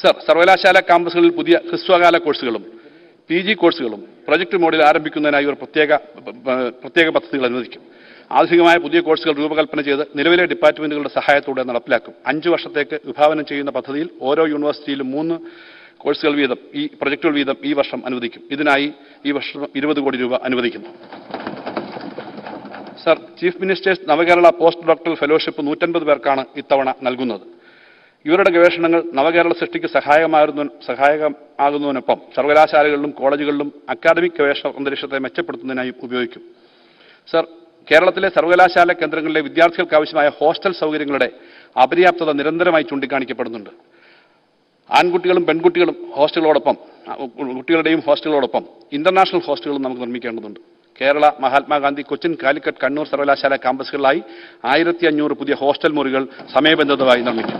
Sir, സർവകലാശാല ക്യാമ്പസുകളിൽ പുതിയ ഹ്രസ്വകാല കോഴ്സുകളും PG കോഴ്സുകളും പ്രൊജക്ട് മോഡിൽ ആരംഭിക്കുന്നതിനായി ഒരു പ്രത്യേക പദ്ധതികൾ അനുവദിക്കും. ആധുനികമായ പുതിയ കോഴ്സുകൾ രൂപകൽപ്പന ചെയ്ത് നിലവിലെ ഡിപ്പാർട്ട്മെന്റുകളുടെ സഹായത്തോടെ നടപ്പിലാക്കും. 5 വർഷത്തേക്ക് വിഭാവനം ചെയ്യുന്ന പദ്ധതിയിൽ ഓരോ യൂണിവേഴ്സിറ്റിയിലും 3 കോഴ്സുകൾ വീതം പ്രൊജക്ടുകൾ വീതം ഈ വർഷം അനുവദിക്കും. ഇതിനായി ഈ വർഷം 20 കോടി രൂപ അനുവദിക്കുന്നു. സർ, ചീഫ് മിനിസ്റ്റേഴ്സ് നവകേരള പോസ്റ്റ് ഡോക്ടറൽ ഫെലോഷിപ്പ് 150 പേർക്കാണ് ഇത്തവണ നൽകുന്നത്. ഇവരുടെ ഗവേഷണങ്ങൾ നവകേരള സൃഷ്ടിക്ക് സഹായകമാകുന്നതിനൊപ്പം സർവകലാശാലകളിലും കോളേജുകളിലും അക്കാദമിക് ഗവേഷണ അന്തരീക്ഷത്തെ മെച്ചപ്പെടുത്തുന്നതിനായി ഉപയോഗിക്കും. സർ, കേരളത്തിലെ സർവകലാശാല കേന്ദ്രങ്ങളിലെ വിദ്യാർത്ഥികൾക്ക് ആവശ്യമായ ഹോസ്റ്റൽ സൗകര്യങ്ങളുടെ അപര്യാപ്തത നിരന്തരമായി ചൂണ്ടിക്കാണിക്കപ്പെടുന്നുണ്ട്. ആൺകുട്ടികളും പെൺകുട്ടികളും കുട്ടികളുടെയും ഹോസ്റ്റലുകളോടൊപ്പം ഇന്റർനാഷണൽ ഹോസ്റ്റലുകളും നമുക്ക് നിർമ്മിക്കേണ്ടതുണ്ട്. കേരള, മഹാത്മാഗാന്ധി, കൊച്ചിൻ, കാലിക്കറ്റ്, കണ്ണൂർ സർവകലാശാല ക്യാമ്പസുകളിലായി 1500 പുതിയ ഹോസ്റ്റൽ മുറികൾ സമയബന്ധിതമായി നിർമ്മിക്കും.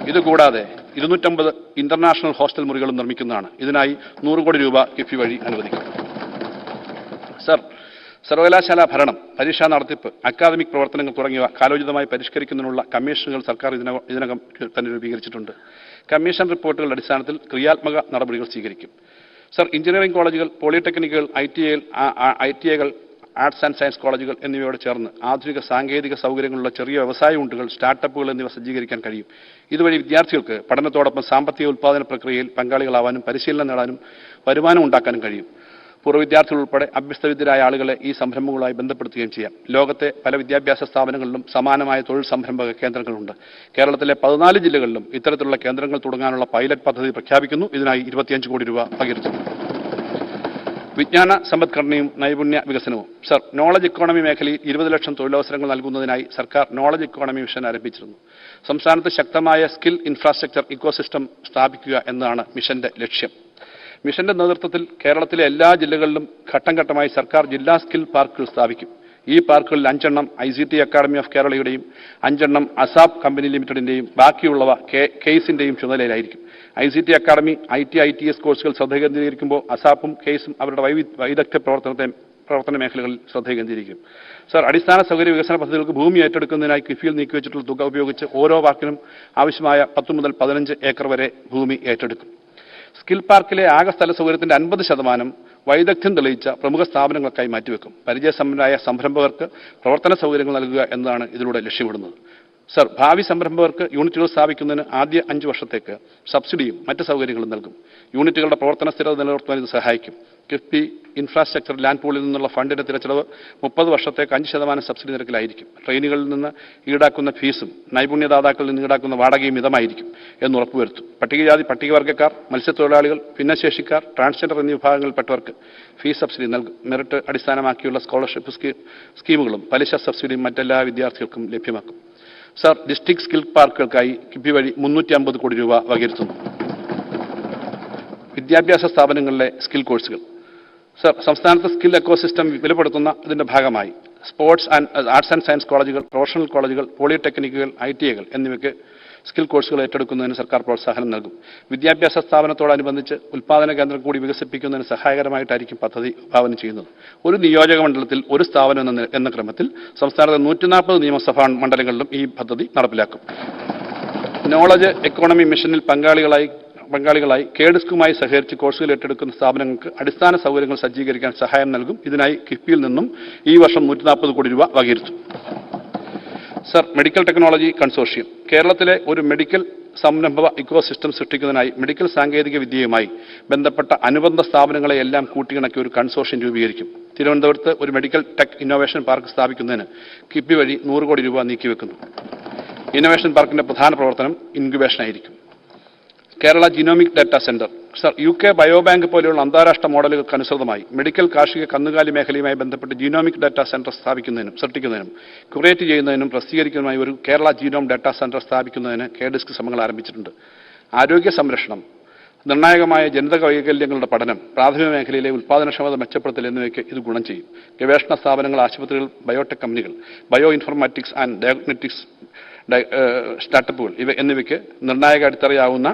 ഇതുകൂടാതെ 250 ഇന്റർനാഷണൽ ഹോസ്റ്റൽ മുറികളും നിർമ്മിക്കുന്നതാണ്. ഇതിനായി 100 കോടി രൂപ കിഫ്ബി വഴി അനുവദിക്കും. സർ, സർവകലാശാല ഭരണം, പരീക്ഷാ നടത്തിപ്പ്, അക്കാദമിക് പ്രവർത്തനങ്ങൾ തുടങ്ങിയവ കാലോചിതമായി പരിഷ്കരിക്കുന്നതിനുള്ള കമ്മീഷനുകൾ സർക്കാർ ഇതിനകം തന്നെ രൂപീകരിച്ചിട്ടുണ്ട്. കമ്മീഷൻ റിപ്പോർട്ടുകളുടെ അടിസ്ഥാനത്തിൽ ക്രിയാത്മക നടപടികൾ സ്വീകരിക്കും. സർ, എഞ്ചിനീയറിംഗ് കോളേജുകൾ, പോളിടെക്നിക്കുകൾ, ITIകൾ, ആർട്സ് ആൻഡ് സയൻസ് കോളേജുകൾ എന്നിവയോട് ചേർന്ന് ആധുനിക സാങ്കേതിക സൗകര്യങ്ങളുള്ള ചെറിയ വ്യവസായ യൂണിറ്റുകൾ, സ്റ്റാർട്ടപ്പുകൾ എന്നിവ സജ്ജീകരിക്കാൻ കഴിയും. ഇതുവഴി വിദ്യാർത്ഥികൾക്ക് പഠനത്തോടൊപ്പം സാമ്പത്തിക ഉൽപ്പാദന പ്രക്രിയയിൽ പങ്കാളികളാവാനും പരിശീലനം നേടാനും വരുമാനം ഉണ്ടാക്കാനും കഴിയും. പൂർവ്വ വിദ്യാർത്ഥികൾ ഉൾപ്പെടെ അഭ്യസ്തവിദ്യരായ ആളുകളെ ഈ സംരംഭങ്ങളുമായി ബന്ധപ്പെടുത്തുകയും ചെയ്യാം. ലോകത്തെ പല വിദ്യാഭ്യാസ സ്ഥാപനങ്ങളിലും സമാനമായ തൊഴിൽ സംരംഭക കേന്ദ്രങ്ങളുണ്ട്. കേരളത്തിലെ 14 ജില്ലകളിലും ഇത്തരത്തിലുള്ള കേന്ദ്രങ്ങൾ തുടങ്ങാനുള്ള പൈലറ്റ് പദ്ധതി പ്രഖ്യാപിക്കുന്നു. ഇതിനായി 25 കോടി രൂപ പകിർത്തുന്നു. വിജ്ഞാന സമ്പദ്ഘടനയും നൈപുണ്യ വികസനവും. സർ, നോളജ് ഇക്കോണമി മേഖലയിൽ 20 ലക്ഷം തൊഴിലവസരങ്ങൾ നൽകുന്നതിനായി സർക്കാർ നോളജ് ഇക്കോണമി മിഷൻ ആരംഭിച്ചിരുന്നു. സംസ്ഥാനത്ത് ശക്തമായ സ്കിൽ ഇൻഫ്രാസ്ട്രക്ചർ ഇക്കോസിസ്റ്റം സ്ഥാപിക്കുക എന്നതാണ് മിഷന്റെ ലക്ഷ്യം. മിഷന്റെ നേതൃത്വത്തിൽ കേരളത്തിലെ എല്ലാ ജില്ലകളിലും ഘട്ടം ഘട്ടമായി സർക്കാർ ജില്ലാ സ്കിൽ പാർക്കുകൾ സ്ഥാപിക്കും. ഈ പാർക്കുകളിൽ 5 എണ്ണം ICT അക്കാദമി ഓഫ് കേരളയുടെയും 5 എണ്ണം അസാപ് കമ്പനി ലിമിറ്റഡിന്റെയും ബാക്കിയുള്ളവ കെയ്സിന്റെയും ചുമതലയിലായിരിക്കും. ICT അക്കാദമി ITS കോഴ്സുകൾ ശ്രദ്ധ കേന്ദ്രീകരിക്കുമ്പോൾ അസാപ്പും കെയ്സും അവരുടെ വൈദഗ്ധ്യ പ്രവർത്തന മേഖലകളിൽ ശ്രദ്ധ കേന്ദ്രീകരിക്കും. സർ, അടിസ്ഥാന സൗകര്യ വികസന പദ്ധതികൾക്ക് ഭൂമി ഏറ്റെടുക്കുന്നതിനായി കിഫ്ബിയിൽ നീക്കിവെച്ചിട്ടുള്ള തുക ഉപയോഗിച്ച് ഓരോ പാർക്കിനും ആവശ്യമായ 10 മുതൽ 15 ഏക്കർ വരെ ഭൂമി ഏറ്റെടുക്കും. സ്കിൽ പാർക്കിലെ ആകെ സ്ഥല സൗകര്യത്തിന്റെ 50% വൈദഗ്ധ്യം തെളിയിച്ച പ്രമുഖ സ്ഥാപനങ്ങൾക്കായി മാറ്റിവെക്കും. പരിചയസമ്പന്നരായ സംരംഭകർക്ക് പ്രവർത്തന സൗകര്യങ്ങൾ നൽകുക എന്നതാണ് ഇതിലൂടെ ലക്ഷ്യമിടുന്നത്. സർ, ഭാവി സംരംഭകർക്ക് യൂണിറ്റുകൾ സ്ഥാപിക്കുന്നതിന് ആദ്യ 5 വർഷത്തേക്ക് സബ്സിഡിയും മറ്റ് സൗകര്യങ്ങളും നൽകും. യൂണിറ്റുകളുടെ പ്രവർത്തന സ്ഥിരത നിലനിർത്തുവാൻ ഇത് സഹായിക്കും. കിഫ്ബി ഇൻഫ്രാസ്ട്രക്ചർ ലാൻഡ് പൂളിൽ നിന്നുള്ള ഫണ്ടിന്റെ തിരച്ചിലവ് 30 വർഷത്തേക്ക് 5% സബ്സിഡി നിരക്കിലായിരിക്കും. ട്രെയിനുകളിൽ നിന്ന് ഈടാക്കുന്ന ഫീസും നൈപുണ്യദാതാക്കളിൽ നിന്ന് ഈടാക്കുന്ന വാടകയും മിതമായിരിക്കും എന്ന് ഉറപ്പുവരുത്തും. പട്ടികജാതി പട്ടികവർഗ്ഗക്കാർ, മത്സ്യത്തൊഴിലാളികൾ, ഭിന്നശേഷിക്കാർ, ട്രാൻസ്ജെൻഡർ എന്നീ വിഭാഗങ്ങളിൽപ്പെട്ടവർക്ക് ഫീസ് സബ്സിഡി നൽകും. മെറിറ്റ് അടിസ്ഥാനമാക്കിയുള്ള സ്കോളർഷിപ്പ് സ്കീമുകളും പലിശ സബ്സിഡിയും മറ്റെല്ലാ വിദ്യാർത്ഥികൾക്കും ലഭ്യമാക്കും. സർ, ഡിസ്ട്രിക്ട് സ്കിൽ പാർക്കുകൾക്കായി കിഫ്ബി വഴി 350 കോടി രൂപ വകയിരുത്തുന്നു. വിദ്യാഭ്യാസ സ്ഥാപനങ്ങളിലെ സ്കിൽ കോഴ്സുകൾ. സർ, സംസ്ഥാനത്ത് സ്കിൽ എക്കോസിസ്റ്റം വിപുലപ്പെടുത്തുന്ന ഇതിന്റെ ഭാഗമായി ആർട്സ് ആൻഡ് സയൻസ് കോളേജുകൾ, പ്രൊഫഷണൽ കോളേജുകൾ, പോളിടെക്നിക്കുകൾ, ITIകൾ എന്നിവയ്ക്ക് സ്കിൽ കോഴ്സുകൾ ഏറ്റെടുക്കുന്നതിന് സർക്കാർ പ്രോത്സാഹനം നൽകും. വിദ്യാഭ്യാസ സ്ഥാപനത്തോടനുബന്ധിച്ച് ഉൽപ്പാദന കേന്ദ്രം കൂടി വികസിപ്പിക്കുന്നതിന് സഹായകരമായിട്ടായിരിക്കും പദ്ധതി വിഭാവനം ചെയ്യുന്നത്. ഒരു നിയോജക മണ്ഡലത്തിൽ ഒരു സ്ഥാപനം എന്ന ക്രമത്തിൽ സംസ്ഥാനത്തെ 140 നിയമസഭാ മണ്ഡലങ്ങളിലും ഈ പദ്ധതി നടപ്പിലാക്കും. നോളജ് എക്കോണമി മിഷനിൽ പങ്കാളികളായി കേഡ്സ്കുമായി സഹകരിച്ച് കോഴ്സുകൾ ഏറ്റെടുക്കുന്ന സ്ഥാപനങ്ങൾക്ക് അടിസ്ഥാന സൗകര്യങ്ങൾ സജ്ജീകരിക്കാൻ സഹായം നൽകും. ഇതിനായി കിഫ്ബിയിൽ നിന്നും ഈ വർഷം 140 കോടി രൂപ വകയിരുത്തും. Sir, medical technology consortium. കേരളത്തിലെ ഒരു മെഡിക്കൽ സംരംഭ ഇക്കോസിസ്റ്റം സൃഷ്ടിക്കുന്നതിനായി മെഡിക്കൽ സാങ്കേതിക വിദ്യയുമായി ബന്ധപ്പെട്ട അനുബന്ധ സ്ഥാപനങ്ങളെ എല്ലാം കൂട്ടിയിണക്കി ഒരു കൺസോർഷ്യം രൂപീകരിക്കും. തിരുവനന്തപുരത്ത് ഒരു മെഡിക്കൽ ടെക് ഇന്നോവേഷൻ പാർക്ക് സ്ഥാപിക്കുന്നതിന് കിഫ്ബി വഴി 100 കോടി രൂപ നീക്കിവെക്കുന്നു. ഇന്നോവേഷൻ പാർക്കിന്റെ പ്രധാന പ്രവർത്തനം ഇൻക്യുബേഷൻ ആയിരിക്കും. Kerala genomic data centre. Sir, UK biobank പോലെയുള്ള അന്താരാഷ്ട്ര മോഡലുകൾക്ക് അനുസൃതമായി മെഡിക്കൽ, കാർഷിക, കന്നുകാലി മേഖലയുമായി ബന്ധപ്പെട്ട് ജീനോമിക് ഡാറ്റാ സെന്റർ സൃഷ്ടിക്കുന്നതിനും ക്യൂറേറ്റ് ചെയ്യുന്നതിനും പ്രസിദ്ധീകരിക്കുന്നതിനുമായി ഒരു കേരള ജീനോം ഡാറ്റാ സെന്റർ സ്ഥാപിക്കുന്നതിന് KDISC ശ്രമങ്ങൾ ആരംഭിച്ചിട്ടുണ്ട്. ആരോഗ്യ സംരക്ഷണം, നിർണായകമായ ജനിതക വൈകല്യങ്ങളുടെ പഠനം, പ്രാഥമിക മേഖലയിലെ ഉൽപ്പാദനക്ഷമത മെച്ചപ്പെടുത്തൽ എന്നിവയ്ക്ക് ഇത് ഗുണം ചെയ്യും. ഗവേഷണ സ്ഥാപനങ്ങൾ, ആശുപത്രികൾ, ബയോടെക് കമ്പനികൾ, ബയോ ഇൻഫർമാറ്റിക്സ് ആൻഡ് ഡയഗ്നോസ്റ്റിക്സ് സ്റ്റാർട്ടപ്പുകൾ എന്നിവയ്ക്ക് നിർണായക അടിത്തറയാവുന്ന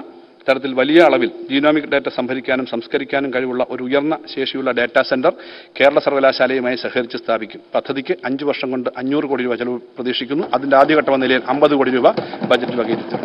തരത്തിൽ വലിയ അളവിൽ ജീനോമിക് ഡാറ്റ സംഭരിക്കാനും സംസ്കരിക്കാനും കഴിവുള്ള ഒരു ഉയർന്ന ശേഷിയുള്ള ഡാറ്റാ സെന്റർ കേരള സർവകലാശാലയുമായി സഹകരിച്ച് സ്ഥാപിക്കും. പദ്ധതിക്ക് 5 വർഷം കൊണ്ട് 500 കോടി രൂപ ചെലവ് പ്രതീക്ഷിക്കുന്നു. അതിന്റെ ആദ്യഘട്ടം എന്ന നിലയിൽ 50 കോടി രൂപ ബജറ്റ് വകയിരുത്തും.